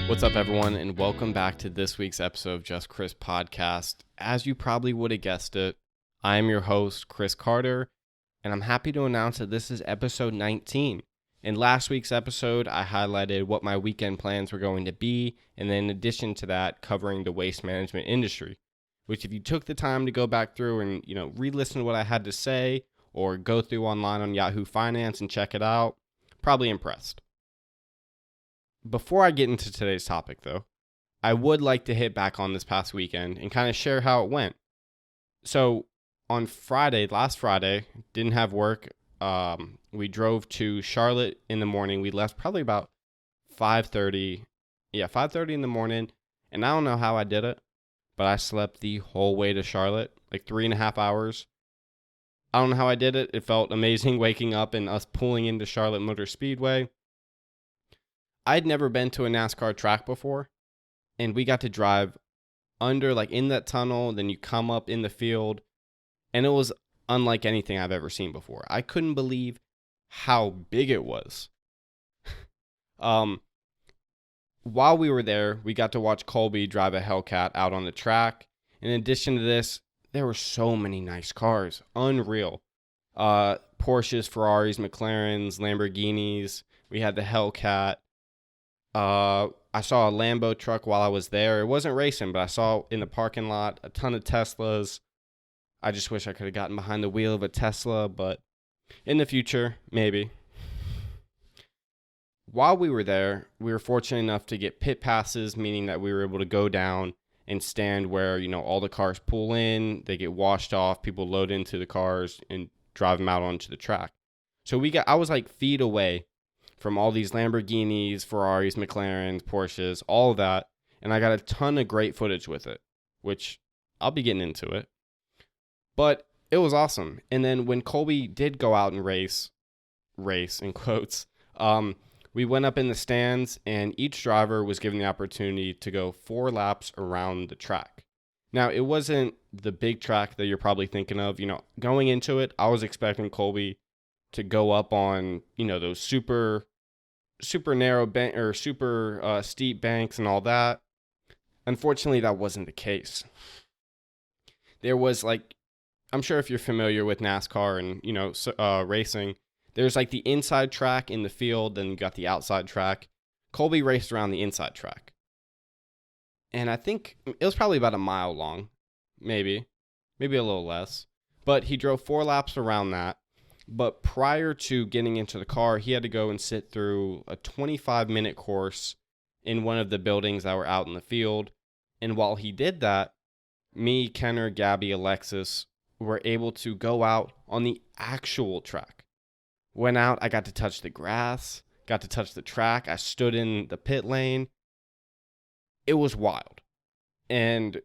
What's up, everyone, and welcome back to this week's episode of Just Chris Podcast. As you probably would have guessed it, I am your host, Chris Carter, and I'm happy to announce that this is episode 19. In last week's episode, I highlighted what my weekend plans were going to be, and then in addition to that, covering the waste management industry, which if you took the time to go back through and, re-listen to what I had to say, or go through online on Yahoo Finance and check it out, probably impressed. Before I get into today's topic, though, I would like to hit back on this past weekend and kind of share how it went. So, on last Friday, didn't have work. We drove to Charlotte in the morning. We left probably about 5:30. Yeah, 5:30 in the morning. And I don't know how I did it, but I slept the whole way to Charlotte, like 3.5 hours. I don't know how I did it. It felt amazing waking up and us pulling into Charlotte Motor Speedway. I'd never been to a NASCAR track before, and we got to drive under, like in that tunnel, then you come up in the field, and it was unlike anything I've ever seen before. I couldn't believe how big it was. While we were there, we got to watch Colby drive a Hellcat out on the track. In addition to this, there were so many nice cars. Unreal. Porsches, Ferraris, McLarens, Lamborghinis. We had the Hellcat. I saw a Lambo truck while I was there. It wasn't racing, but I saw in the parking lot a ton of Teslas. I just wish I could have gotten behind the wheel of a Tesla, but in the future, maybe. While we were there, we were fortunate enough to get pit passes, meaning that we were able to go down and stand where, all the cars pull in, they get washed off, people load into the cars and drive them out onto the track. So I was like feet away from all these Lamborghinis, Ferraris, McLarens, Porsches, all of that. And I got a ton of great footage with it, which I'll be getting into it. But it was awesome. And then when Colby did go out and race in quotes, we went up in the stands and each driver was given the opportunity to go 4 laps around the track. Now, it wasn't the big track that you're probably thinking of. Going into it, I was expecting Colby to go up on, those super narrow bank or super steep banks and all that. Unfortunately, that wasn't the case. There was I'm sure if you're familiar with NASCAR and racing, there's like the inside track in the field, then you got the outside track. Colby raced around the inside track, and I think it was probably about a mile long, maybe a little less. But he drove 4 laps around that. But prior to getting into the car, he had to go and sit through a 25-minute course in one of the buildings that were out in the field. And while he did that, me, Kenner, Gabby, Alexis were able to go out on the actual track. Went out, I got to touch the grass, got to touch the track. I stood in the pit lane. It was wild. And,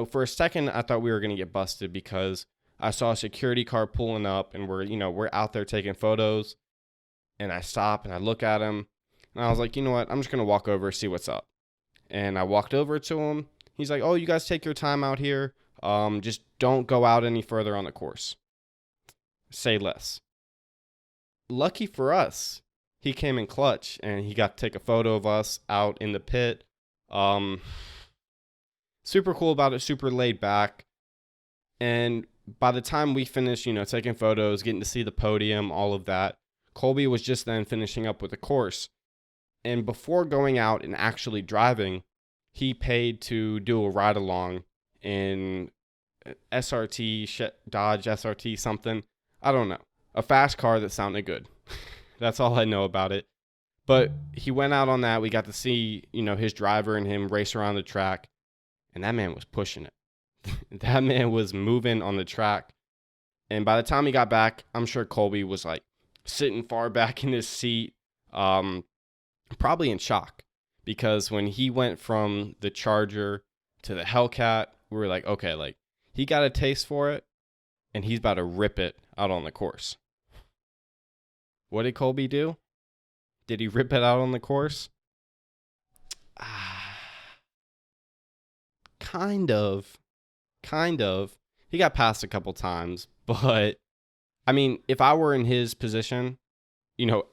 for a second, I thought we were going to get busted because I saw a security car pulling up and we're out there taking photos, and I stop and I look at him and I was like, you know what? I'm just going to walk over, see what's up. And I walked over to him. He's like, oh, you guys take your time out here. Just don't go out any further on the course. Say less. Lucky for us, he came in clutch and he got to take a photo of us out in the pit. Super cool about it, super laid back. And by the time we finished, taking photos, getting to see the podium, all of that, Colby was just then finishing up with the course. And before going out and actually driving, he paid to do a ride along in SRT, Dodge SRT something. I don't know. A fast car that sounded good. That's all I know about it. But he went out on that. We got to see, his driver and him race around the track. And that man was pushing it. That man was moving on the track. And by the time he got back, I'm sure Colby was like sitting far back in his seat, probably in shock. Because when he went from the Charger to the Hellcat, we were like, okay, he got a taste for it and he's about to rip it out on the course. What did Colby do? Did he rip it out on the course? Kind of. He got passed a couple times, but I mean, if I were in his position,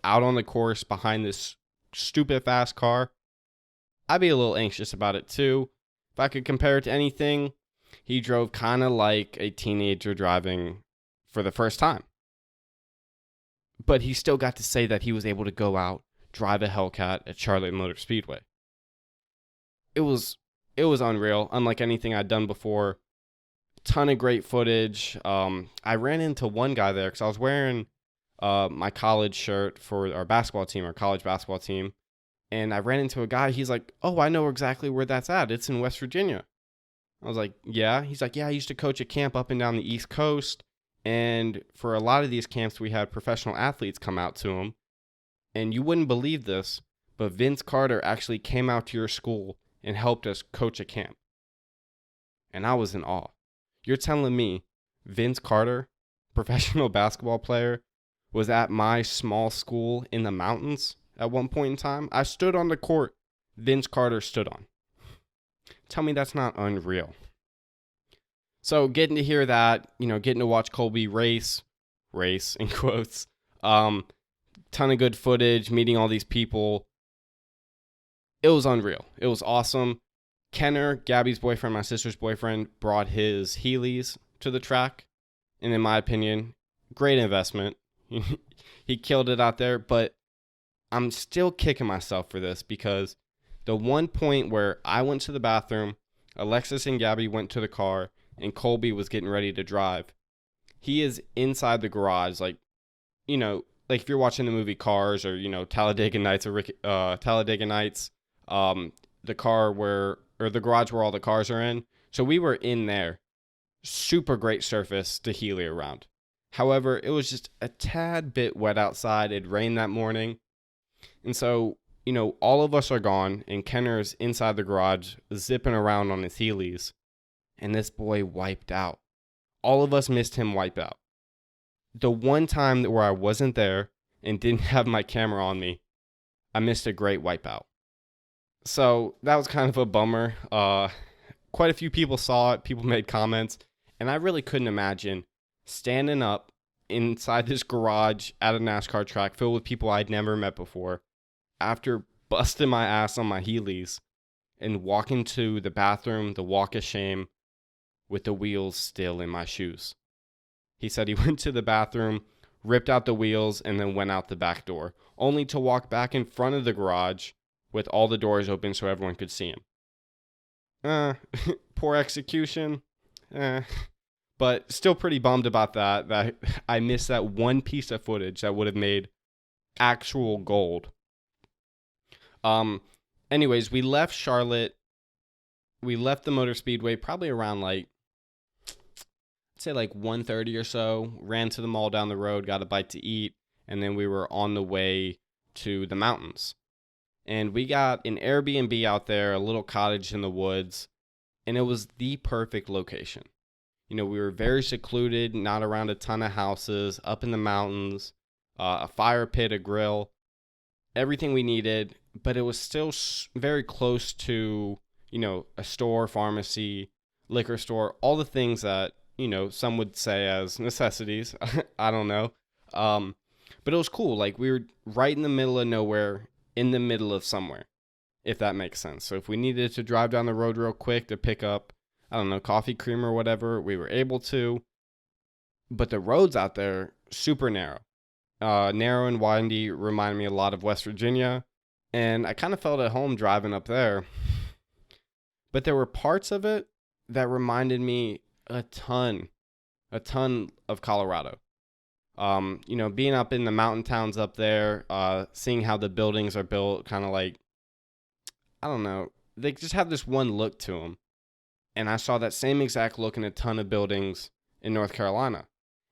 out on the course behind this stupid fast car, I'd be a little anxious about it too. If I could compare it to anything, he drove kind of like a teenager driving for the first time. But he still got to say that he was able to go out, drive a Hellcat at Charlotte Motor Speedway. It was unreal, unlike anything I'd done before. Ton of great footage. I ran into one guy there because I was wearing my college shirt for our college basketball team. And I ran into a guy. He's like, "Oh, I know exactly where that's at. It's in West Virginia." I was like, "Yeah." He's like, "Yeah, I used to coach a camp up and down the East Coast. And for a lot of these camps, we had professional athletes come out to them. And you wouldn't believe this, but Vince Carter actually came out to your school and helped us coach a camp." And I was in awe. You're telling me Vince Carter, professional basketball player, was at my small school in the mountains at one point in time? I stood on the court Vince Carter stood on. Tell me that's not unreal. So getting to hear that, getting to watch Colby race in quotes, ton of good footage, meeting all these people. It was unreal. It was awesome. Kenner, Gabby's boyfriend, my sister's boyfriend, brought his Heelys to the track. And in my opinion, great investment. He killed it out there, but I'm still kicking myself for this because the one point where I went to the bathroom, Alexis and Gabby went to the car, and Colby was getting ready to drive. He is inside the garage, like if you're watching the movie Cars or, Talladega Nights, the garage where all the cars are in. So we were in there. Super great surface to Healy around. However, it was just a tad bit wet outside. It rained that morning. And so, all of us are gone, and Kenner's inside the garage, zipping around on his Heelys, and this boy wiped out. All of us missed him wipe out. The one time where I wasn't there and didn't have my camera on me, I missed a great wipeout. So that was kind of a bummer. Quite a few people saw it. People made comments, and I really couldn't imagine standing up inside this garage at a NASCAR track filled with people I'd never met before after busting my ass on my Heelys and walking to the bathroom, the walk of shame, with the wheels still in my shoes. He said he went to the bathroom, ripped out the wheels, and then went out the back door, only to walk back in front of the garage with all the doors open so everyone could see him. Poor execution. But still pretty bummed about that I missed that one piece of footage that would have made actual gold. Anyways, we left Charlotte. We left the motor speedway probably around I'd say 1:30 or so. Ran to the mall down the road, got a bite to eat, and then we were on the way to the mountains. And we got an Airbnb out there, a little cottage in the woods, and it was the perfect location. We were very secluded, not around a ton of houses, up in the mountains, a fire pit, a grill, everything we needed, but it was still very close to, a store, pharmacy, liquor store, all the things that, some would say as necessities. I don't know. But it was cool. We were right in the middle of nowhere, in the middle of somewhere, if that makes sense. So if we needed to drive down the road real quick to pick up, coffee cream or whatever, we were able to. But the roads out there, super narrow. Narrow and windy, remind me a lot of West Virginia. And I kind of felt at home driving up there. But there were parts of it that reminded me a ton of Colorado. Being up in the mountain towns up there, seeing how the buildings are built, kind of they just have this one look to them. And I saw that same exact look in a ton of buildings in North Carolina.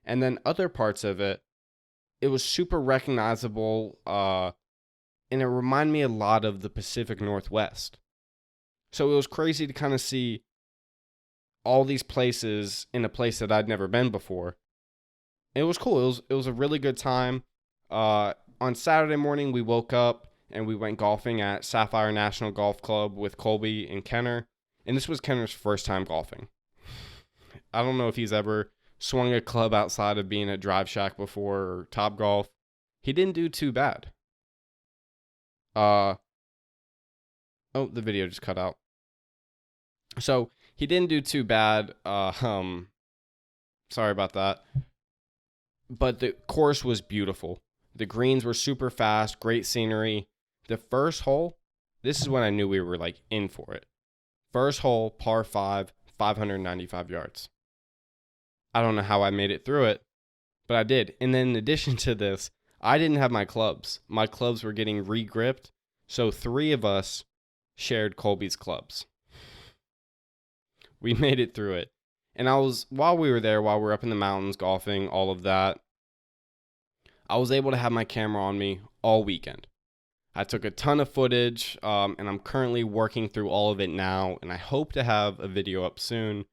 And then other parts of it, it was super recognizable, and it reminded me a lot of the Pacific Northwest. So it was crazy to kind of see all these places in a place that I'd never been before. It was cool. It was a really good time. On Saturday morning, we woke up and we went golfing at Sapphire National Golf Club with Colby and Kenner. And this was Kenner's first time golfing. I don't know if he's ever swung a club outside of being at Drive Shack before or Top Golf. He didn't do too bad. Oh, the video just cut out. So he didn't do too bad. Sorry about that. But the course was beautiful. The greens were super fast, great scenery. The first hole, this is when I knew we were like in for it. First hole, par 5, 595 yards. I don't know how I made it through it, but I did. And then in addition to this, I didn't have my clubs. My clubs were getting re-gripped, so 3 of us shared Colby's clubs. We made it through it. And while we were up in the mountains golfing, all of that, I was able to have my camera on me all weekend. I took a ton of footage, and I'm currently working through all of it now, and I hope to have a video up soon.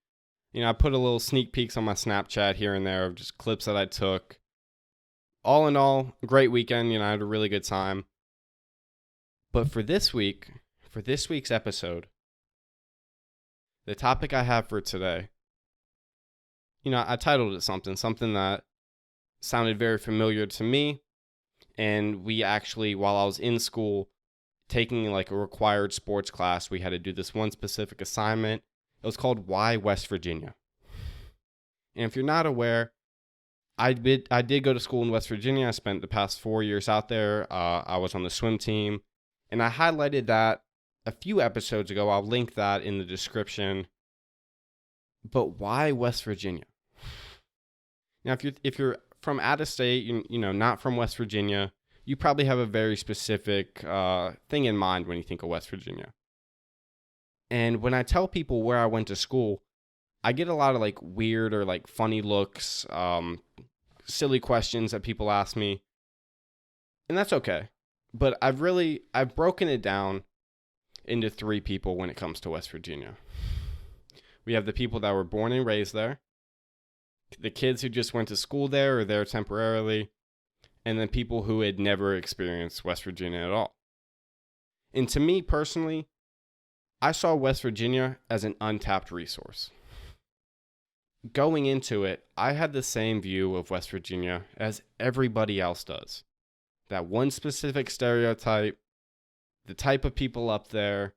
I put a little sneak peeks on my Snapchat here and there of just clips that I took. All in all, great weekend. I had a really good time. But for this week's episode, the topic I have for today, I titled it something that sounded very familiar to me. And we actually, while I was in school, taking like a required sports class, we had to do this one specific assignment. It was called Why West Virginia? And if you're not aware, I did go to school in West Virginia. I spent the past 4 years out there. I was on the swim team. And I highlighted that a few episodes ago. I'll link that in the description. But why West Virginia? Now, if you're from out of state, not from West Virginia, you probably have a very specific thing in mind when you think of West Virginia. And when I tell people where I went to school, I get a lot of like weird or like funny looks, silly questions that people ask me. And that's okay. But I've broken it down into 3 people when it comes to West Virginia. We have the people that were born and raised there, the kids who just went to school there or there temporarily, and then people who had never experienced West Virginia at all. And to me personally, I saw West Virginia as an untapped resource. Going into it, I had the same view of West Virginia as everybody else does. That one specific stereotype, the type of people up there,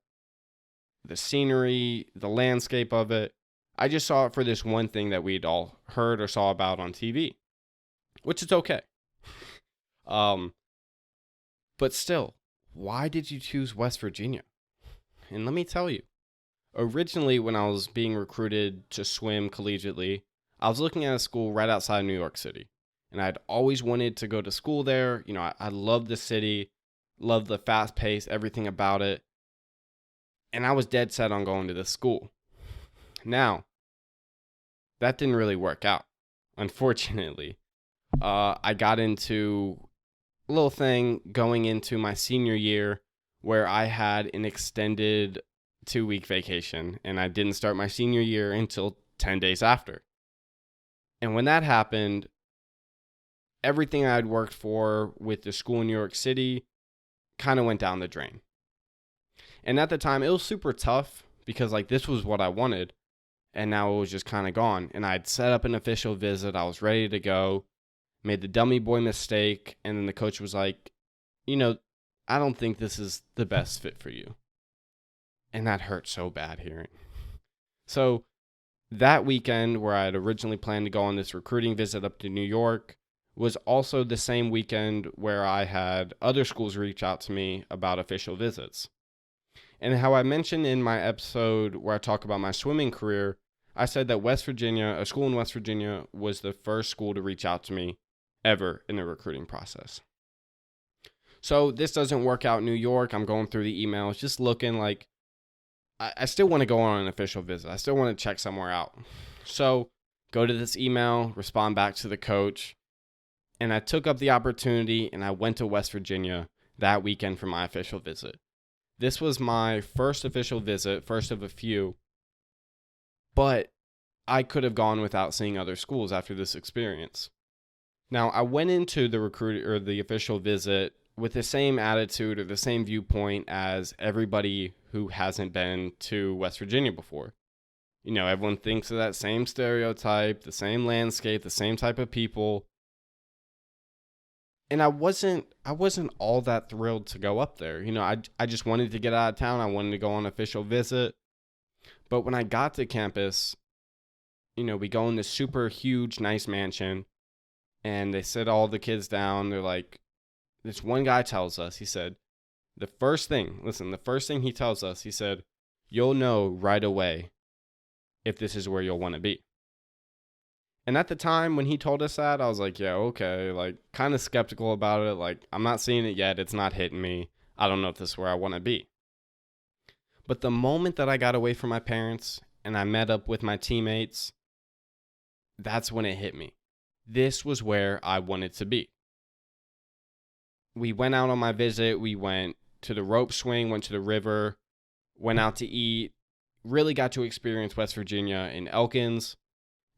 the scenery, the landscape of it. I just saw it for this one thing that we'd all heard or saw about on TV, which is okay. But still, why did you choose West Virginia? And let me tell you, originally when I was being recruited to swim collegiately, I was looking at a school right outside of New York City. And I'd always wanted to go to school there. I love the city, love the fast pace, everything about it. And I was dead set on going to this school. Now, that didn't really work out, unfortunately. I got into a little thing going into my senior year where I had an extended 2-week vacation, and I didn't start my senior year until 10 days after. And when that happened, everything I had worked for with the school in New York City kind of went down the drain. And at the time, it was super tough because this was what I wanted. And now it was just kind of gone. And I'd set up an official visit. I was ready to go. Made the dummy boy mistake. And then the coach was like, I don't think this is the best fit for you. And that hurt so bad hearing. So that weekend where I had originally planned to go on this recruiting visit up to New York was also the same weekend where I had other schools reach out to me about official visits. And how I mentioned in my episode where I talk about my swimming career, I said that West Virginia, a school in West Virginia, was the first school to reach out to me ever in the recruiting process. So this doesn't work out in New York. I'm going through the emails, just looking like I still want to go on an official visit. I still want to check somewhere out. So go to this email, respond back to the coach. And I took up the opportunity and I went to West Virginia that weekend for my official visit. This was my first official visit, first of a few. But I could have gone without seeing other schools after this experience. Now, I went into the official visit with the same attitude or the same viewpoint as everybody who hasn't been to West Virginia before. Everyone thinks of that same stereotype, the same landscape, the same type of people. And I wasn't all that thrilled to go up there. I just wanted to get out of town. I wanted to go on an official visit. But when I got to campus, we go in this super huge, nice mansion, and they sit all the kids down. They're like, this one guy tells us, he said, the first thing he tells us, he said, you'll know right away if this is where you'll want to be. And at the time when he told us that, I was like, yeah, okay, like kind of skeptical about it. Like, I'm not seeing it yet. It's not hitting me. I don't know if this is where I want to be. But the moment that I got away from my parents and I met up with my teammates, that's when it hit me. This was where I wanted to be. We went out on my visit. We went to the rope swing, went to the river, went out to eat, really got to experience West Virginia in Elkins.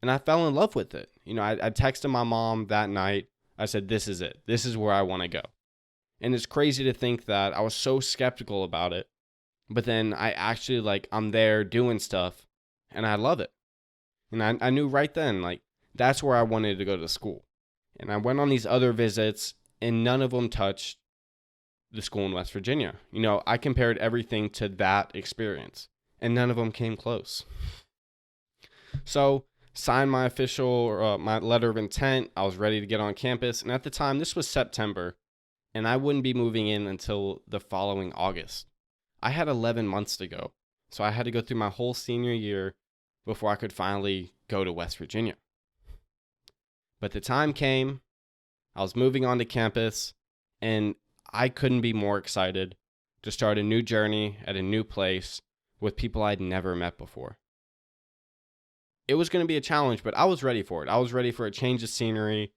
And I fell in love with it. I texted my mom that night. I said, this is it. This is where I want to go. And it's crazy to think that I was so skeptical about it. But then I actually, I'm there doing stuff. And I love it. And I knew right then, that's where I wanted to go to school. And I went on these other visits, and none of them touched the school in West Virginia. I compared everything to that experience. And none of them came close. So signed my my letter of intent. I was ready to get on campus. And at the time, this was September, and I wouldn't be moving in until the following August. I had 11 months to go. So I had to go through my whole senior year before I could finally go to West Virginia. But the time came. I was moving on to campus, and I couldn't be more excited to start a new journey at a new place with people I'd never met before. It was going to be a challenge, but I was ready for it. I was ready for a change of scenery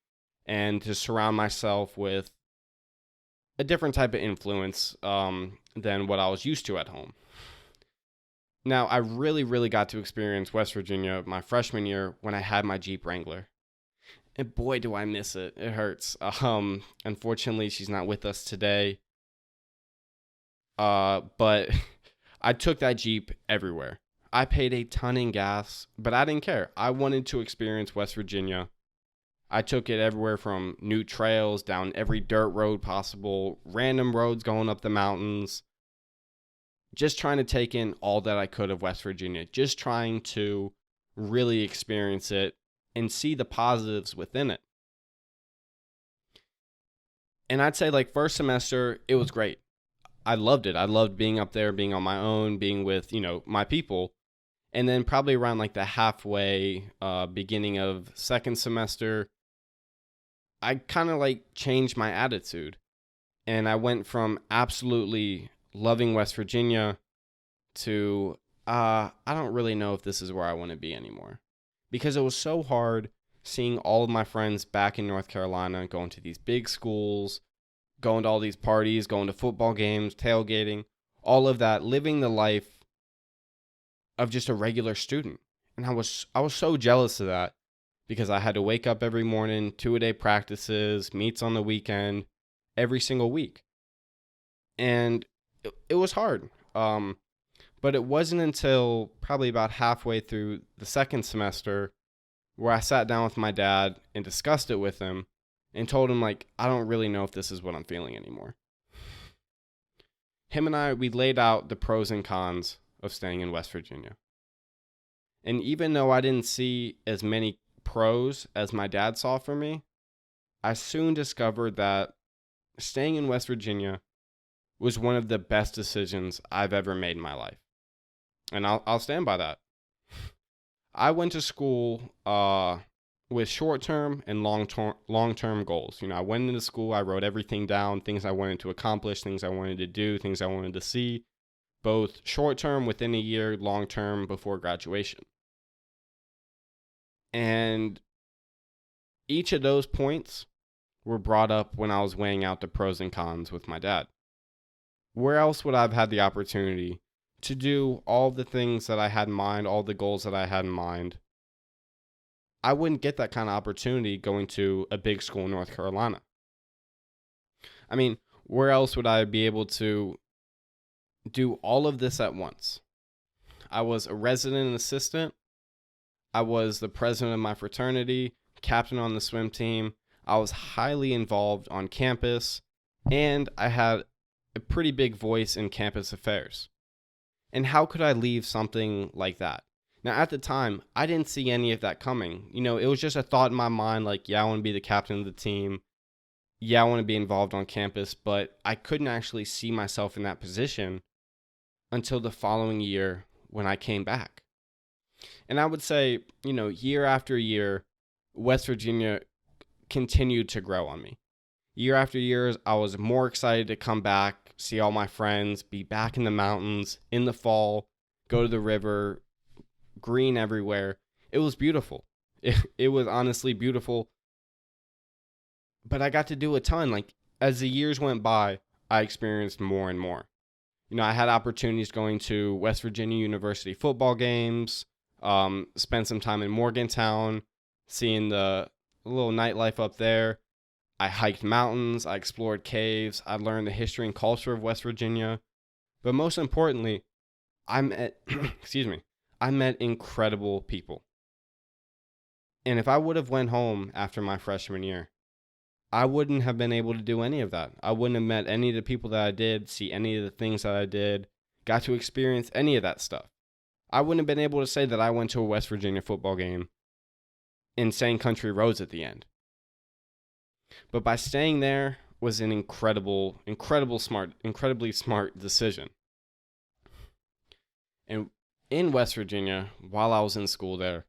and to surround myself with a different type of influence than what I was used to at home. Now, I really, really got to experience West Virginia my freshman year when I had my Jeep Wrangler. And boy, do I miss it. It hurts. Unfortunately, she's not with us today. But I took that Jeep everywhere. I paid a ton in gas, but I didn't care. I wanted to experience West Virginia. I took it everywhere from new trails, down every dirt road possible, random roads going up the mountains. Just trying to take in all that I could of West Virginia. Just trying to really experience it and see the positives within it. And I'd say first semester, it was great. I loved it. I loved being up there, being on my own, being with, my people. And then probably around the halfway, beginning of second semester, I kind of changed my attitude. And I went from absolutely loving West Virginia to, I don't really know if this is where I want to be anymore. Because it was so hard seeing all of my friends back in North Carolina, going to these big schools, going to all these parties, going to football games, tailgating, all of that, living the life of just a regular student. And I was so jealous of that because I had to wake up every morning, 2-a-day practices, meets on the weekend, every single week. And it was hard. But it wasn't until probably about halfway through the second semester where I sat down with my dad and discussed it with him and told him, I don't really know if this is what I'm feeling anymore. Him and I, we laid out the pros and cons of staying in West Virginia. And even though I didn't see as many pros as my dad saw for me, I soon discovered that staying in West Virginia was one of the best decisions I've ever made in my life. And I'll stand by that. I went to school with short-term and long-term goals. I went into school, I wrote everything down, things I wanted to accomplish, things I wanted to do, things I wanted to see, both short-term within a year, long-term before graduation. And each of those points were brought up when I was weighing out the pros and cons with my dad. Where else would I have had the opportunity to do all the things that I had in mind, all the goals that I had in mind? I wouldn't get that kind of opportunity going to a big school in North Carolina. I mean, where else would I be able to do all of this at once? I was a resident assistant. I was the president of my fraternity, captain on the swim team. I was highly involved on campus, and I had a pretty big voice in campus affairs. And how could I leave something like that? Now, at the time, I didn't see any of that coming. It was just a thought in my mind like, yeah, I want to be the captain of the team. Yeah, I want to be involved on campus, but I couldn't actually see myself in that position until the following year when I came back. And I would say, year after year, West Virginia continued to grow on me. Year after year, I was more excited to come back, see all my friends, be back in the mountains in the fall, go to the river, green everywhere. It was beautiful. It was honestly beautiful. But I got to do a ton. Like, as the years went by, I experienced more and more. I had opportunities going to West Virginia University football games, spent some time in Morgantown, seeing the little nightlife up there. I hiked mountains, I explored caves, I learned the history and culture of West Virginia. But most importantly, I met I met incredible people. And if I would have went home after my freshman year, I wouldn't have been able to do any of that. I wouldn't have met any of the people that I did, see any of the things that I did, got to experience any of that stuff. I wouldn't have been able to say that I went to a West Virginia football game in St. Country Roads at the end. But by staying there was an incredibly smart decision. And in West Virginia, while I was in school there,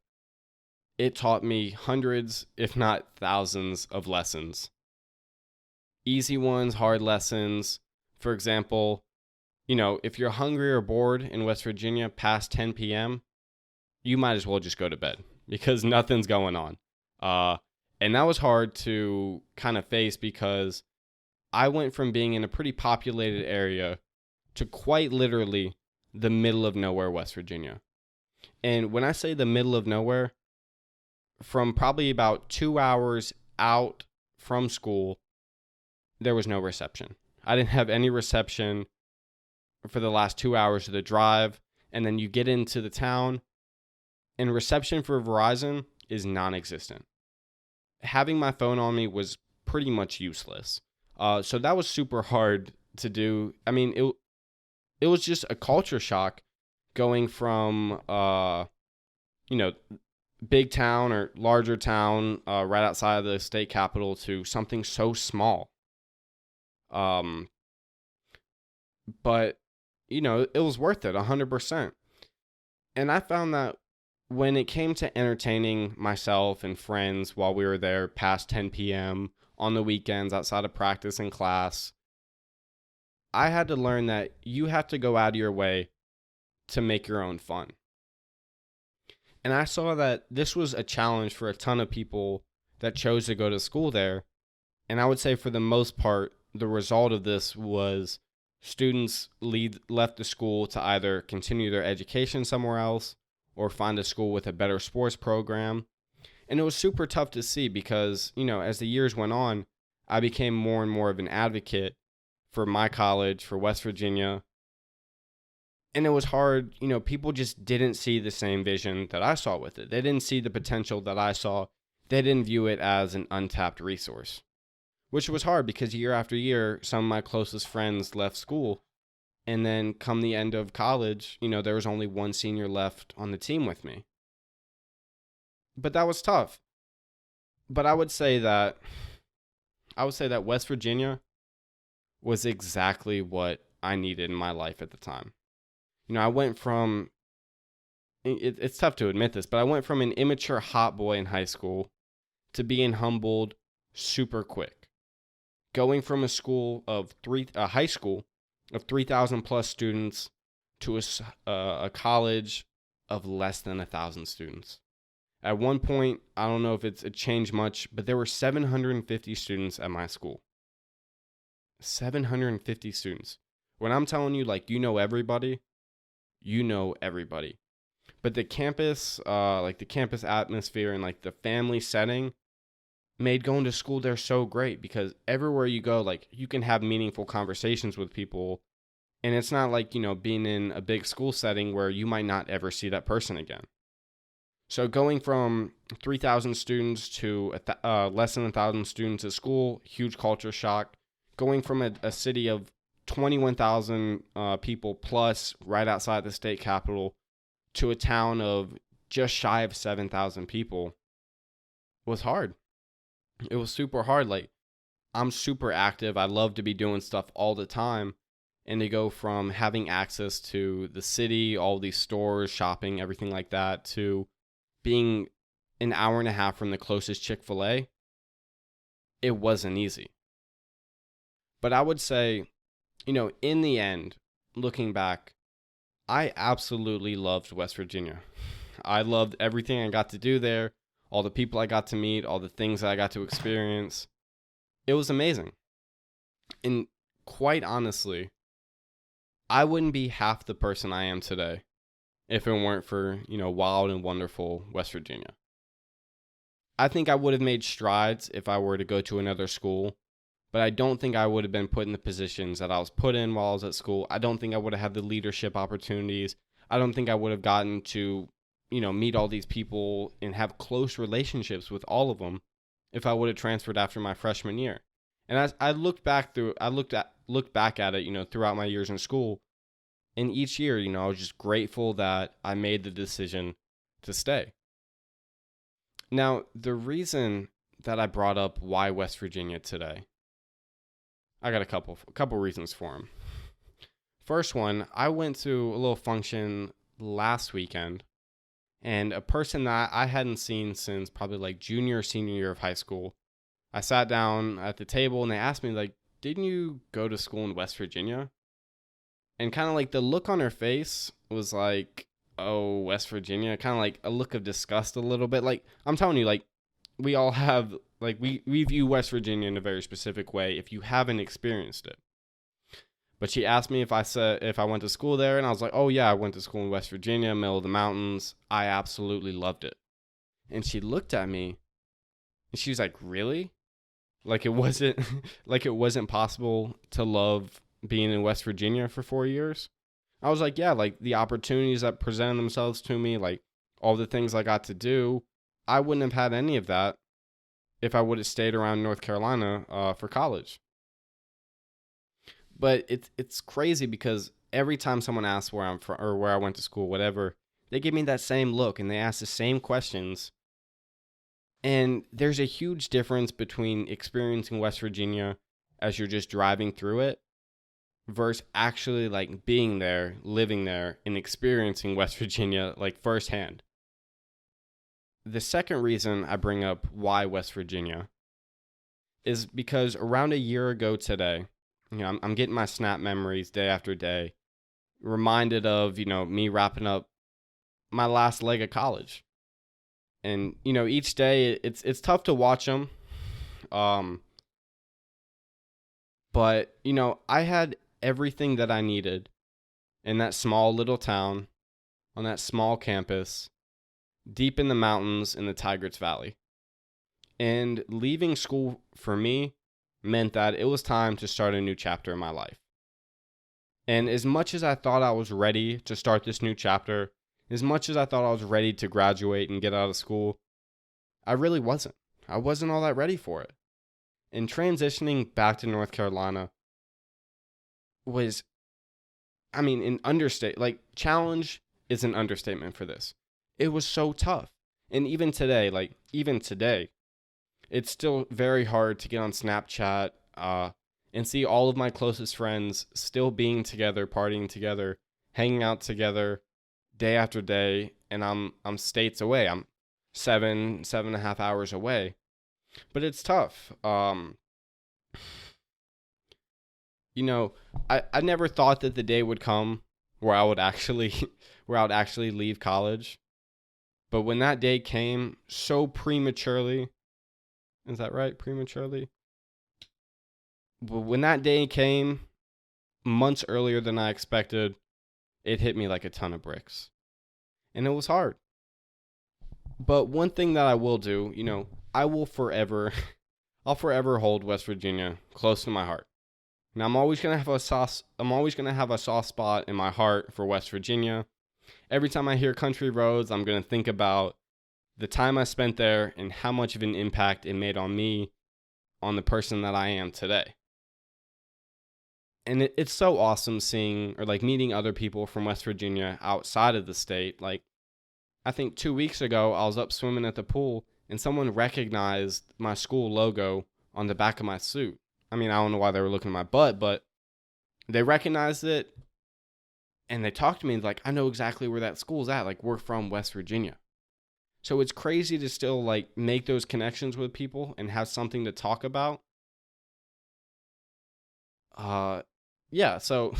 it taught me hundreds, if not thousands, of lessons. Easy ones, hard lessons. For example, if you're hungry or bored in West Virginia past 10 p.m., you might as well just go to bed because nothing's going on. And that was hard to kind of face because I went from being in a pretty populated area to quite literally the middle of nowhere, West Virginia. And when I say the middle of nowhere, from probably about 2 hours out from school, there was no reception. I didn't have any reception for the last 2 hours of the drive. And then you get into the town, and reception for Verizon is non-existent. Having my phone on me was pretty much useless. So that was super hard to do. I mean, it was just a culture shock going from, big town or larger town right outside of the state capital to something so small. But, it was worth it 100%. And I found that when it came to entertaining myself and friends while we were there past 10 p.m. on the weekends outside of practice and class, I had to learn that you have to go out of your way to make your own fun. And I saw that this was a challenge for a ton of people that chose to go to school there. And I would say for the most part, the result of this was students left the school to either continue their education somewhere else or find a school with a better sports program. And it was super tough to see because, as the years went on, I became more and more of an advocate for my college, for West Virginia. And it was hard, people just didn't see the same vision that I saw with it. They didn't see the potential that I saw. They didn't view it as an untapped resource, which was hard because year after year, some of my closest friends left school. And then come the end of college, there was only one senior left on the team with me. But that was tough. But I would say that West Virginia was exactly what I needed in my life at the time. I went from, it's tough to admit this, but I went from an immature hot boy in high school to being humbled super quick. Going from a high school of 3,000 plus students to a college of less than 1,000 students. At one point, I don't know if it changed much, but there were 750 students at my school. 750 students. When I'm telling you, everybody, everybody. But the campus, the campus atmosphere and the family setting made going to school there so great because everywhere you go, you can have meaningful conversations with people. And it's not being in a big school setting where you might not ever see that person again. So going from 3,000 students to less than 1,000 students at school, huge culture shock. Going from a city of 21,000 people plus right outside the state capital to a town of just shy of 7,000 people was hard. It was super hard. Like, I'm super active. I love to be doing stuff all the time. And to go from having access to the city, all these stores, shopping, everything like that, to being an hour and a half from the closest Chick-fil-A, it wasn't easy. But I would say, in the end, looking back, I absolutely loved West Virginia. I loved everything I got to do there, all the people I got to meet, all the things that I got to experience. It was amazing. And quite honestly, I wouldn't be half the person I am today if it weren't for, wild and wonderful West Virginia. I think I would have made strides if I were to go to another school, but I don't think I would have been put in the positions that I was put in while I was at school. I don't think I would have had the leadership opportunities. I don't think I would have gotten to, meet all these people and have close relationships with all of them if I would have transferred after my freshman year. And as I looked back at it, throughout my years in school, and each year, I was just grateful that I made the decision to stay. Now, the reason that I brought up why West Virginia today, I got a couple reasons for them. First one, I went to a little function last weekend, and a person that I hadn't seen since probably like junior or senior year of high school, I sat down at the table and they asked me, like, didn't you go to school in West Virginia? And kind of like the look on her face was like, oh, West Virginia, kind of like a look of disgust a little bit. Like, I'm telling you, like, we all have, like, we view West Virginia in a very specific way if you haven't experienced it. But she asked me if I went to school there, and I was like, oh yeah, I went to school in West Virginia, middle of the mountains. I absolutely loved it. And she looked at me and she was like, really? Like it wasn't possible to love being in West Virginia for 4 years? I was like, yeah, like the opportunities that presented themselves to me, like all the things I got to do, I wouldn't have had any of that if I would have stayed around North Carolina for college. But it's crazy because every time someone asks where I'm from or where I went to school, whatever, they give me that same look and they ask the same questions. And there's a huge difference between experiencing West Virginia as you're just driving through it versus actually like being there, living there, and experiencing West Virginia like firsthand. The second reason I bring up why West Virginia is because around a year ago today, I'm getting my snap memories day after day, reminded of, me wrapping up my last leg of college. And, each day it's tough to watch them. But, I had everything that I needed in that small little town, on that small campus, deep in the mountains in the Tigris Valley. And leaving school for me meant that it was time to start a new chapter in my life. And as much as I thought I was ready to start this new chapter, as much as I thought I was ready to graduate and get out of school, I really wasn't. I wasn't all that ready for it. And transitioning back to North Carolina was, challenge is an understatement for this. It was so tough. And even today, it's still very hard to get on Snapchat and see all of my closest friends still being together, partying together, hanging out together day after day. And I'm states away. I'm 7.5 hours away. But it's tough. I never thought that the day would come where I would actually leave college. But when that day came so prematurely, is that right? Prematurely? But when that day came months earlier than I expected, it hit me like a ton of bricks. And it was hard. But one thing that I will do, I'll forever hold West Virginia close to my heart. Now I'm always gonna have a soft spot in my heart for West Virginia. Every time I hear country roads, I'm gonna think about the time I spent there and how much of an impact it made on me, on the person that I am today. And it's so awesome seeing or like meeting other people from West Virginia outside of the state. Like, I think 2 weeks ago, I was up swimming at the pool and someone recognized my school logo on the back of my suit. I mean, I don't know why they were looking at my butt, but they recognized it and they talked to me like, I know exactly where that school's at. Like, we're from West Virginia. So it's crazy to still like make those connections with people and have something to talk about. Yeah, so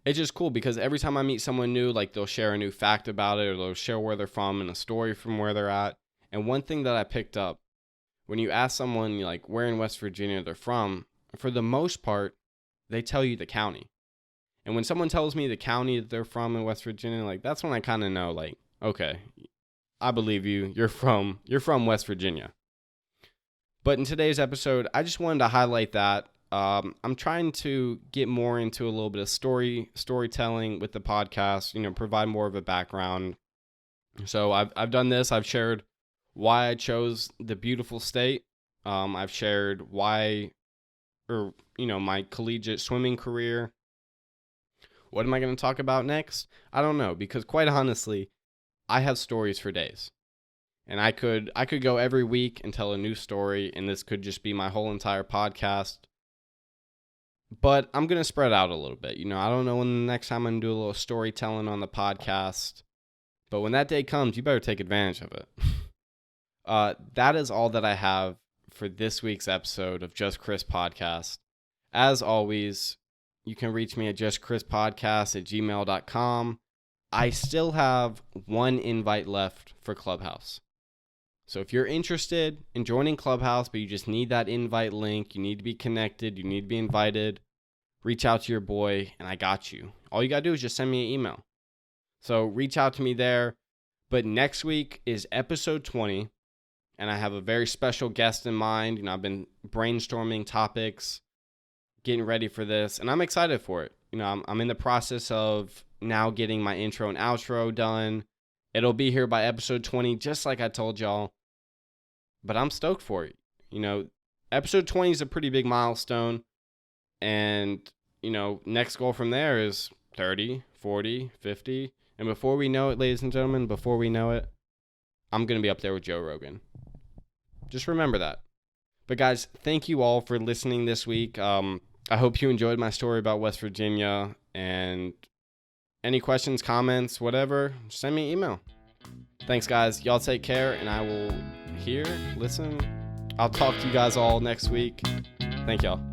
it's just cool because every time I meet someone new, like they'll share a new fact about it or they'll share where they're from and a story from where they're at. And one thing that I picked up, when you ask someone like where in West Virginia they're from, for the most part, they tell you the county. And when someone tells me the county that they're from in West Virginia, like that's when I kind of know, like, okay, I believe you. You're from West Virginia. But in today's episode, I just wanted to highlight that. I'm trying to get more into a little bit of storytelling with the podcast, provide more of a background. So I've done this. I've shared why I chose the beautiful state. I've shared my collegiate swimming career. What am I going to talk about next? I don't know, because quite honestly, I have stories for days. And I could go every week and tell a new story, and this could just be my whole entire podcast. But I'm going to spread out a little bit. I don't know when the next time I'm going to do a little storytelling on the podcast. But when that day comes, you better take advantage of it. That is all that I have for this week's episode of Just Chris Podcast. As always, you can reach me at justchrispodcast@gmail.com. I still have one invite left for Clubhouse. So if you're interested in joining Clubhouse, but you just need that invite link, you need to be connected, you need to be invited, reach out to your boy, and I got you. All you got to do is just send me an email. So reach out to me there. But next week is episode 20, and I have a very special guest in mind. I've been brainstorming topics, getting ready for this, and I'm excited for it. I'm in the process of now getting my intro and outro done. It'll be here by episode 20, just like I told y'all. But I'm stoked for it. Episode 20 is a pretty big milestone. And, next goal from there is 30, 40, 50. And before we know it, ladies and gentlemen, I'm going to be up there with Joe Rogan. Just remember that. But guys, thank you all for listening this week. I hope you enjoyed my story about West Virginia. And any questions, comments, whatever, send me an email. Thanks, guys. Y'all take care, and I will I'll talk to you guys all next week. Thank y'all.